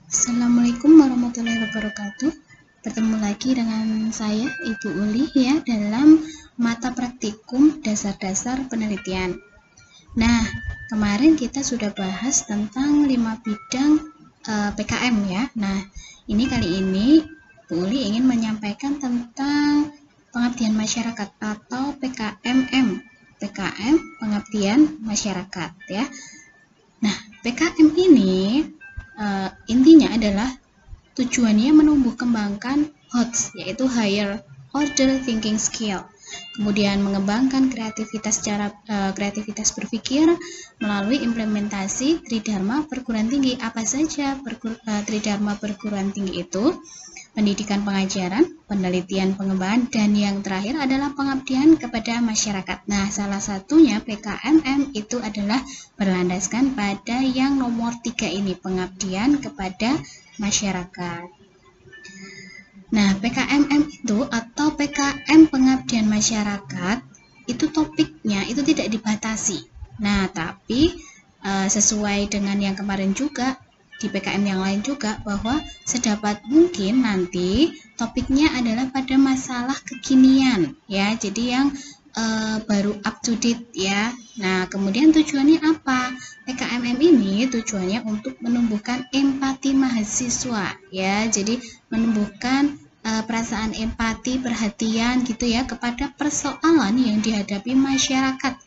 Assalamualaikum warahmatullahi wabarakatuh. Bertemu lagi dengan saya, Ibu Uli ya, dalam mata praktikum dasar-dasar penelitian. Nah, kemarin kita sudah bahas tentang 5 bidang PKM ya. Nah, kali ini Bu Uli ingin menyampaikan tentang pengabdian masyarakat atau PKMM. PKM, pengabdian masyarakat ya. Nah, PKM ini intinya adalah tujuannya menumbuh kembangkan HOTS, yaitu Higher Order Thinking Skill. Kemudian mengembangkan kreativitas berpikir melalui implementasi Tridharma perguruan tinggi. Apa saja Tridharma perguruan tinggi itu? Pendidikan pengajaran, penelitian pengembangan, dan yang terakhir adalah pengabdian kepada masyarakat. Nah, salah satunya PKMM itu adalah berlandaskan pada yang nomor 3 ini, pengabdian kepada masyarakat. Nah, PKMM itu atau PKM pengabdian masyarakat itu topiknya itu tidak dibatasi. Nah, tapi sesuai dengan yang kemarin juga di PKM yang lain juga, bahwa sedapat mungkin nanti topiknya adalah pada masalah kekinian ya, jadi yang baru up to date ya. Nah, kemudian tujuannya apa? PKMM ini tujuannya untuk menumbuhkan empati mahasiswa ya, jadi menumbuhkan perasaan empati, perhatian gitu ya kepada persoalan yang dihadapi masyarakat,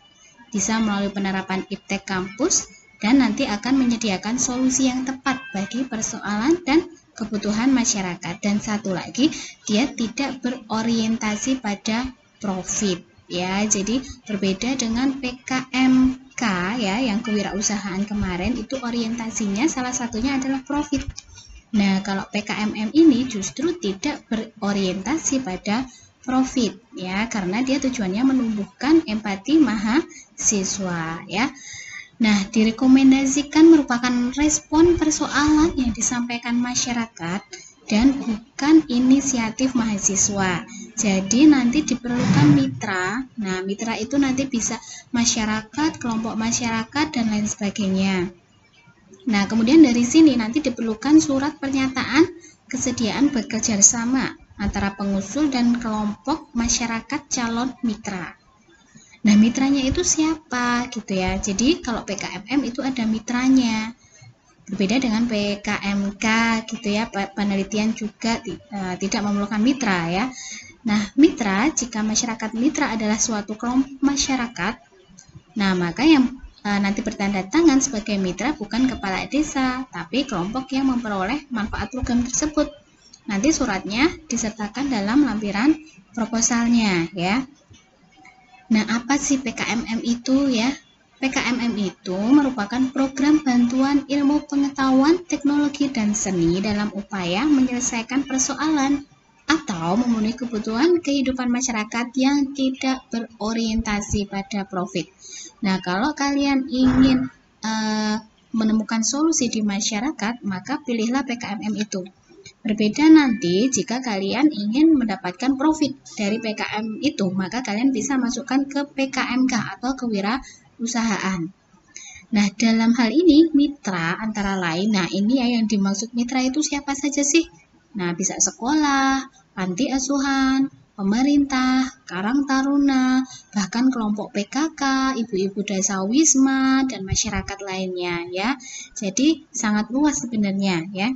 bisa melalui penerapan iptek kampus, dan nanti akan menyediakan solusi yang tepat bagi persoalan dan kebutuhan masyarakat. Dan satu lagi, dia tidak berorientasi pada profit ya. Jadi berbeda dengan PKMK ya, yang kewirausahaan kemarin itu orientasinya salah satunya adalah profit. Nah, kalau PKMM ini justru tidak berorientasi pada profit ya, karena dia tujuannya menumbuhkan empati mahasiswa ya. Nah, direkomendasikan merupakan respon persoalan yang disampaikan masyarakat dan bukan inisiatif mahasiswa. Jadi nanti diperlukan mitra. Nah, mitra itu nanti bisa masyarakat, kelompok masyarakat, dan lain sebagainya. Nah, kemudian dari sini nanti diperlukan surat pernyataan kesediaan bekerja sama antara pengusul dan kelompok masyarakat calon mitra. Nah, mitranya itu siapa gitu ya. Jadi kalau PKMM itu ada mitranya. Berbeda dengan PKMK gitu ya. Penelitian juga tidak memerlukan mitra ya. Nah, mitra, jika masyarakat mitra adalah suatu kelompok masyarakat, nah maka yang nanti bertanda tangan sebagai mitra bukan kepala desa, tapi kelompok yang memperoleh manfaat program tersebut. Nanti suratnya disertakan dalam lampiran proposalnya ya. Nah, apa sih PKMM itu ya? PKMM itu merupakan program bantuan ilmu pengetahuan, teknologi, dan seni dalam upaya menyelesaikan persoalan atau memenuhi kebutuhan kehidupan masyarakat yang tidak berorientasi pada profit. Nah, kalau kalian ingin menemukan solusi di masyarakat, maka pilihlah PKMM itu. Berbeda nanti jika kalian ingin mendapatkan profit dari PKM itu, maka kalian bisa masukkan ke PKMK atau kewirausahaan. Nah, dalam hal ini mitra antara lain, nah ini ya yang dimaksud mitra itu siapa saja sih? Nah, bisa sekolah, panti asuhan, pemerintah, Karang Taruna, bahkan kelompok PKK, ibu-ibu desa wisma, dan masyarakat lainnya ya. Jadi sangat luas sebenarnya ya.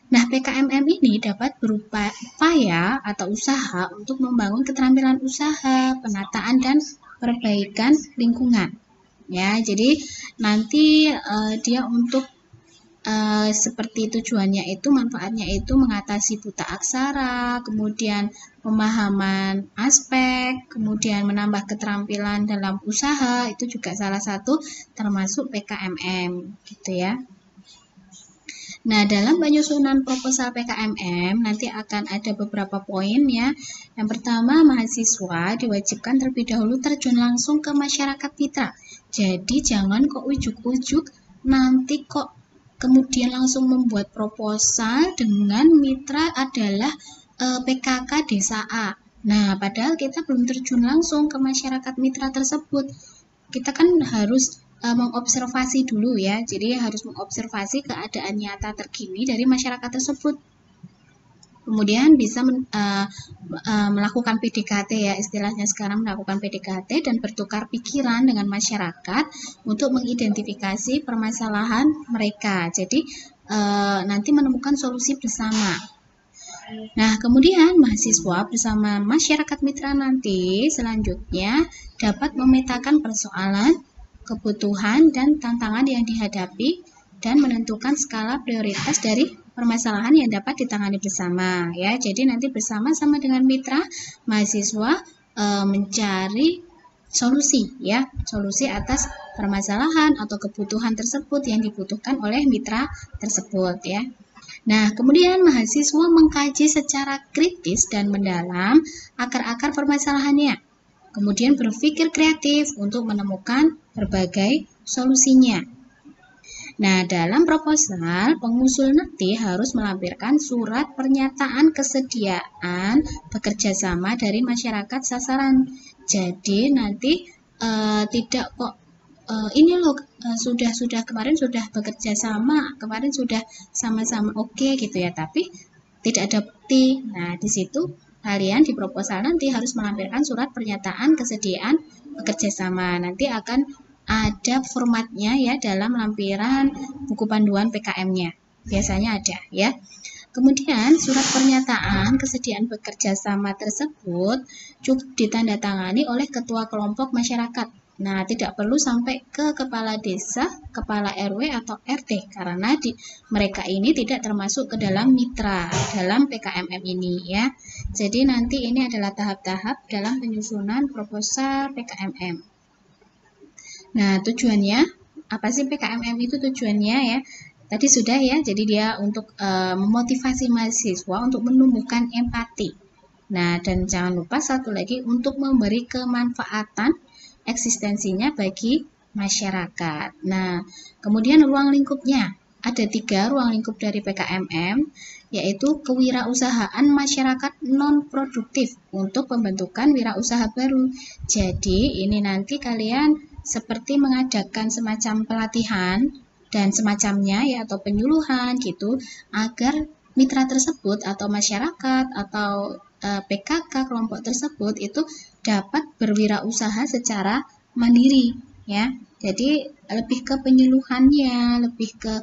Nah, PKMM ini dapat berupa upaya atau usaha untuk membangun keterampilan usaha, penataan, dan perbaikan lingkungan. Ya, jadi nanti dia untuk seperti tujuannya itu, manfaatnya itu mengatasi buta aksara, kemudian pemahaman aspek, kemudian menambah keterampilan dalam usaha, itu juga salah satu termasuk PKMM gitu ya. Nah, dalam penyusunan proposal PKMM nanti akan ada beberapa poin ya. Yang pertama, mahasiswa diwajibkan terlebih dahulu terjun langsung ke masyarakat mitra. Jadi jangan kok ujuk-ujuk nanti kok kemudian langsung membuat proposal dengan mitra adalah PKK Desa A. Nah, padahal kita belum terjun langsung ke masyarakat mitra tersebut. kita kan harus mengobservasi dulu ya. Jadi harus mengobservasi keadaan nyata terkini dari masyarakat tersebut. Kemudian bisa melakukan PDKT ya, istilahnya sekarang melakukan PDKT dan bertukar pikiran dengan masyarakat untuk mengidentifikasi permasalahan mereka. Jadi nanti menemukan solusi bersama. Nah, kemudian mahasiswa bersama masyarakat mitra nanti selanjutnya dapat memetakan persoalan, kebutuhan, dan tantangan yang dihadapi dan menentukan skala prioritas dari permasalahan yang dapat ditangani bersama ya. Jadi nanti bersama-sama dengan mitra mahasiswa mencari solusi ya, solusi atas permasalahan atau kebutuhan tersebut yang dibutuhkan oleh mitra tersebut ya. Nah, kemudian mahasiswa mengkaji secara kritis dan mendalam akar-akar permasalahannya. Kemudian berpikir kreatif untuk menemukan berbagai solusinya. Nah, dalam proposal, pengusul nanti harus melampirkan surat pernyataan kesediaan bekerja sama dari masyarakat sasaran. Jadi nanti tidak kok ini loh sudah kemarin sudah bekerja sama, kemarin sudah sama-sama oke gitu ya, tapi tidak ada bukti. Nah, di situ kalian di proposal nanti harus melampirkan surat pernyataan kesediaan bekerja sama. Nanti akan ada formatnya ya dalam lampiran buku panduan PKM-nya. Biasanya ada ya. Kemudian surat pernyataan kesediaan bekerja sama tersebut cukup ditandatangani oleh ketua kelompok masyarakat. Nah, tidak perlu sampai ke kepala desa, kepala RW atau RT karena mereka ini tidak termasuk ke dalam mitra dalam PKMM ini ya. Jadi nanti ini adalah tahap-tahap dalam penyusunan proposal PKMM. Nah, tujuannya, apa sih PKMM itu tujuannya ya? Tadi sudah ya, jadi dia untuk memotivasi mahasiswa untuk menumbuhkan empati. Nah, dan jangan lupa satu lagi untuk memberi kemanfaatan eksistensinya bagi masyarakat. Nah, kemudian ruang lingkupnya. Ada 3 ruang lingkup dari PKMM, yaitu kewirausahaan masyarakat non-produktif untuk pembentukan wirausaha baru. Jadi, ini nanti kalian seperti mengadakan semacam pelatihan dan semacamnya ya atau penyuluhan gitu agar mitra tersebut atau masyarakat atau PKK kelompok tersebut itu dapat berwirausaha secara mandiri ya. Jadi lebih ke penyuluhannya, lebih ke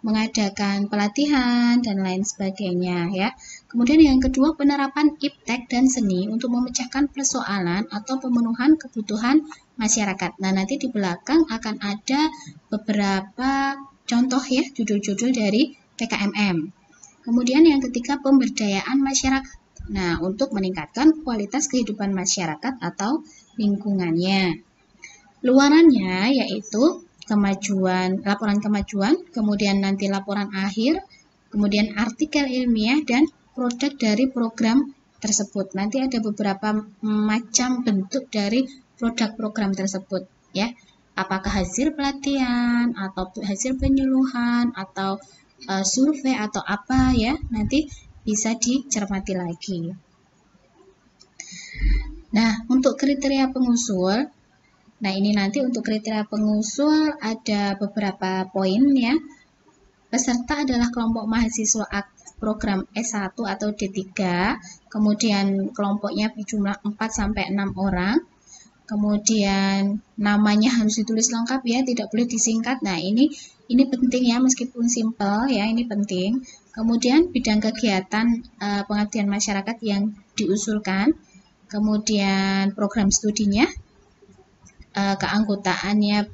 mengadakan pelatihan dan lain sebagainya ya. Kemudian yang kedua penerapan iptek dan seni untuk memecahkan persoalan atau pemenuhan kebutuhan masyarakat. Nah, nanti di belakang akan ada beberapa contoh ya judul-judul dari PKMM. Kemudian yang ketiga pemberdayaan masyarakat. Nah, untuk meningkatkan kualitas kehidupan masyarakat atau lingkungannya. Luarannya yaitu laporan kemajuan, kemudian nanti laporan akhir, kemudian artikel ilmiah dan produk dari program tersebut. Nanti ada beberapa macam bentuk dari produk program tersebut ya. Apakah hasil pelatihan atau hasil penyuluhan atau survei atau apa ya, nanti bisa dicermati lagi. Nah, untuk kriteria pengusul, nah ini nanti untuk kriteria pengusul ada beberapa poin ya. Peserta adalah kelompok mahasiswa program S1 atau D3, kemudian kelompoknya berjumlah 4-6 orang, kemudian namanya harus ditulis lengkap ya, tidak boleh disingkat. Nah ini penting ya, meskipun simple ya, ini penting. Kemudian bidang kegiatan pengabdian masyarakat yang diusulkan, kemudian program studinya, keanggotaannya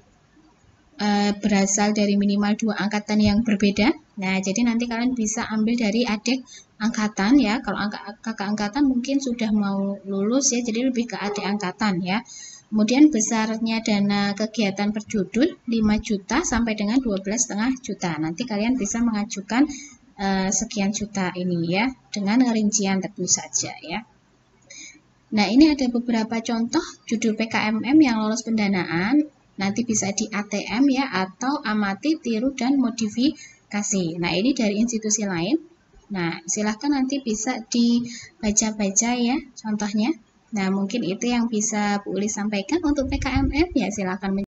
berasal dari minimal 2 angkatan yang berbeda. Nah, jadi nanti kalian bisa ambil dari adik angkatan ya. Kalau kakak angkatan mungkin sudah mau lulus ya, jadi lebih ke adik angkatan ya. Kemudian besarnya dana kegiatan per judul 5 juta sampai dengan 12,5 juta. Nanti kalian bisa mengajukan sekian juta ini ya, dengan rincian tentu saja ya. Nah, ini ada beberapa contoh judul PKMM yang lolos pendanaan. Nanti bisa di ATM ya, atau amati, tiru, dan modifikasi. Nah, ini dari institusi lain. Nah, silahkan nanti bisa dibaca-baca ya contohnya. Nah, mungkin itu yang bisa Bu Uli sampaikan untuk PKMM ya, silahkan